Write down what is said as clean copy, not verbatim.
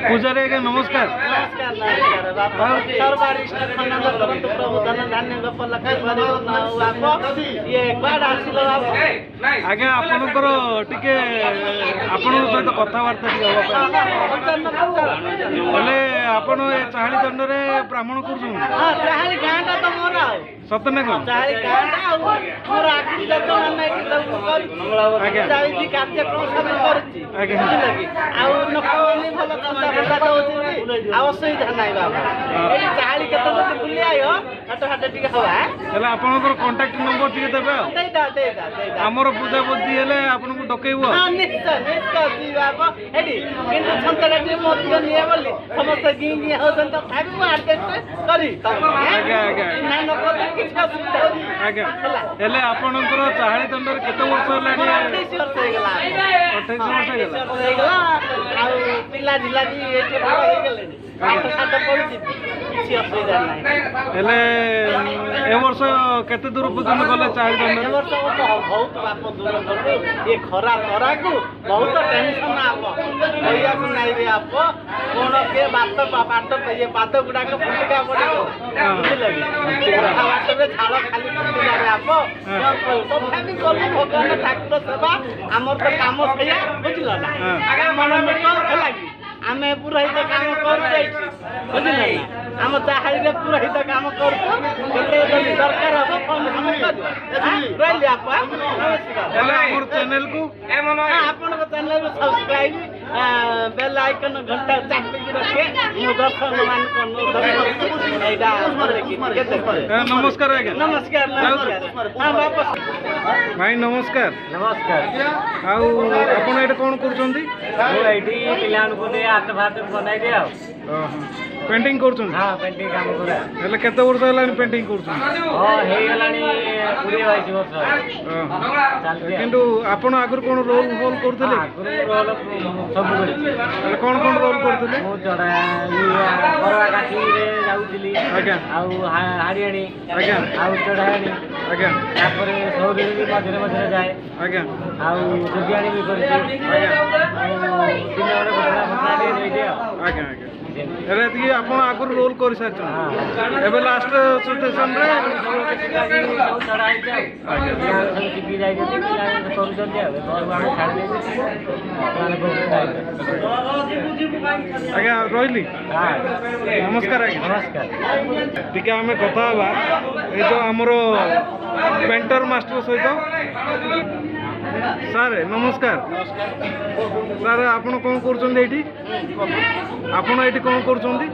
ପୂଜାରୀ ଆଜ୍ଞା ନମସ୍କାର। ନମସ୍କାର ବାପା ସର୍ବାରିଷ୍ଟ ଖଣ୍ଡନ କରନ୍ତୁ ପ୍ରଭୁ ଧନ ଧାନ୍ୟ ଗୋପ ଲକ୍ଷ୍ମୀ ବାପ ଇଏ କୁଆଡେ ଆସିଲ ବାପ ଆଜ୍ଞା ଆପଣଙ୍କର ଟିକେ ଆପଣଙ୍କ ସହିତ କଥାବାର୍ତ୍ତା ଟିକେ ହବା ପାଇଁ ହେଲେ ଆପଣ ଏ ଚାହାଳି ଦଣ୍ଡରେ ବ୍ରାହ୍ମଣ କରୁଛନ୍ତି? ହଁ ଚାହାଳି ଗାଁଟା ତ ମୋର ଆଉ ସତ ନା କଣ? ଚାହାଳି ଗାଁଟା ଆଉ ମୋର ଆଖି ଯୋଜନା ନେଇକି ସବୁ କରୁଛି ଚାଳିଶ କାର୍ଯ୍ୟକ୍ରମ ସବୁ କରୁଛି ବୁଝିଲ କି ଆଉ ଲୋକମାନେ ଭଲ ଚନ୍ଦା ଫନ୍ଦା ଦଉଛନ୍ତି ଆଉ ଅସୁବିଧା ନାହିଁ ବାବା ଏଠି ଚାହାଳି କେତେ ଯଦି ବୁଲି ଆଇବ ହାଟ ହାଟ ଟିକେ ହବା ହେଲେ ଆପଣଙ୍କର କଣ୍ଟାକ୍ଟ ନମ୍ବର ଟିକେ ଦେବେ ଆଉ ଦେଇଦା ଆମର ପୂଜାପତି ହେଲେ ଆପଣଙ୍କୁ ଡକେଇବୁ ଆଉ। ହଁ ନିଶ୍ଚୟ ଅଛି ବାବା ଏଠି କିନ୍ତୁ ଛଞ୍ଚାଟା ଟିକେ ମୋ ଦିଅ ନିଏ ବୋଲି ସମସ୍ତେ ଗି ହଉଛନ୍ତି ତ ଖାଇବୁ ଆଡଜଷ୍ଟ କରି ଆଜ୍ଞା ଆଜ୍ଞା ନା ନ କଲେ କିଛି ଅସୁବିଧା ଆଜ୍ଞା ହେଲେ ଆପଣଙ୍କର ଚାହାଳି ଦଣ୍ଡରେ କେତେ ବର୍ଷ ହେଲାଣି? 28 ବର୍ଷ ହେଇଗଲା 28 ବର୍ଷ ହେଇଗଲା। ହେଇଗଲା ଆଉ ପିଲା ଝିଲା ବି ଏଠି ବଡ଼ ହେଇଗଲେଣି ପାଠ ସାଠ ପଢୁଛି କିଛି ଅସୁବିଧା ନାହିଁ। ହେଲେ ଏ ବର୍ଷ କେତେ ଦୂର ପର୍ଯ୍ୟନ୍ତ ଗଲେ ଚାହାଳି ଏ ଦଣ୍ଡରେ? ବର୍ଷ ବହୁତ ବାପ ଦୂର ଗଲୁ ଏ ଖରାକୁ ବହୁତ ଟେନସନ ଆପ କହିବାକୁ ନାହିଁ ରେ ଆପ କଣ କିଏ ବାଟ ଇଏ ପାଦ ଗୁଡାକ ଫୁଟିକା ପଡିବ ବୁଝିଲ କି ବାଟରେ ଝାଳ ଖାଲି ଫୁଟିଲା ରେ ଆପ ତଥାପି କଲୁ ଭଗବାନ ଠାକୁର ସେବା ଆମର ତ କାମ ସେଇଆ ବୁଝିଲ ନା ମନ ମିଟ ହେଲା କି ଆମେ ପୁରୋହିତ କାମ କରୁଯାଇଛୁ ବୁଝିଲ ନା ଆମ ଚାହାଳିରେ ପୁରୋହିତ କାମ କରୁଛୁ କେତେ ଯଦି ଦରକାର ହବ ଫୋନ କରିବ ରହିଲି ଆପା ହେଲେ ଆମର ଚ୍ୟାନେଲକୁ ଆପଣଙ୍କ ଚ୍ୟାନେଲକୁ ସବସ୍କ୍ରାଇବ ବେଲ ଆଇକନ ଘଣ୍ଟା ଚାପିକି ରଖିବେ ମୁଁ ଦର୍ଶକ ମାନଙ୍କୁ ଏଇଟା ନମସ୍କାର ଆଜ୍ଞା। ନମସ୍କାର ହଁ ବାପା ଭାଇ ନମସ୍କାର। ନମସ୍କାର। ଆଉ ଆପଣ ଏଇଠି କ'ଣ କରୁଛନ୍ତି? ମୁଁ ଏଇଠି ପିଲାମାନଙ୍କୁ ଟିକେ ହାତ ଫାତ ବନାଇଦିଏ ଆଉ। ପେଣ୍ଟିଂ କରୁଛନ୍ତି? ହଁ ପେଣ୍ଟିଂ କାମ କରେ। ହେଲେ କେତେ ବର୍ଷ ହେଲାଣି ପେଣ୍ଟିଂ କରୁଛନ୍ତି? ହଁ ହେଇଗଲାଣି 20-22 ବର୍ଷ ଚାଲିଛି। କିନ୍ତୁ ଆପଣ ଆଗରୁ କ'ଣ ରୋଲ୍ ଫୋଲ୍ କରୁଥିଲେ? ଆଗରୁ ରୋଲ୍ ସବୁ କରିଛି। ହେଲେ କ'ଣ କ'ଣ ରୋଲ୍ କରୁଥିଲେ? ମୁଁ ବରଗା କାଠିରେ ଯାଉଥିଲି ଆଜ୍ଞା ଆଉ ହାଡ଼ିଆଣି ଆଜ୍ଞା ଆଉ ଚଢ଼ାଆଣି ଆଜ୍ଞା ତାପରେ ସୌରିରେ ବି ମଝିରେ ମଝିରେ ଯାଏ ଆଜ୍ଞା ଆଉ ଦୁଧିଆଣି ବି କରିଛି ଆଜ୍ଞା ଆଉ ଦିନ ବେଳେ ଘଟଣା ଫଟଣା ଟିକେ ଦେଇଦିଏ ଆଉ। ଆଜ୍ଞା ଆଜ୍ଞା ହେଲେ ଏତିକି ଆପଣ ଆଗରୁ ରୋଲ୍ କରିସାରିଛନ୍ତି ଏବେ ଲାଷ୍ଟ ସିଚୁଏସନ୍ରେ ସବୁ ଛଡ଼ା ହେଇଛି ଆଉ ପିଲାମାନେ ସବୁ ଶିଖି ଯାଇଛନ୍ତି ପିଲାମାନେ କରୁଛନ୍ତି ଆଉ ଘରକୁ ଆମେ ଛାଡ଼ି ଦେଇଛୁ ଆଜ୍ଞା ରହିଲି ହଁ ନମସ୍କାର ଆଜ୍ଞା। ନମସ୍କାର। ଟିକେ ଆମେ କଥା ହେବା ଏ ଯେଉଁ ଆମର ପେଣ୍ଟର ମାଷ୍ଟର ସହିତ। ସାର୍ ନମସ୍କାର। ସାର୍ ଆପଣ କ'ଣ କରୁଛନ୍ତି ଏଇଠି? ଆପଣ ଏଇଠି କ'ଣ କରୁଛନ୍ତି?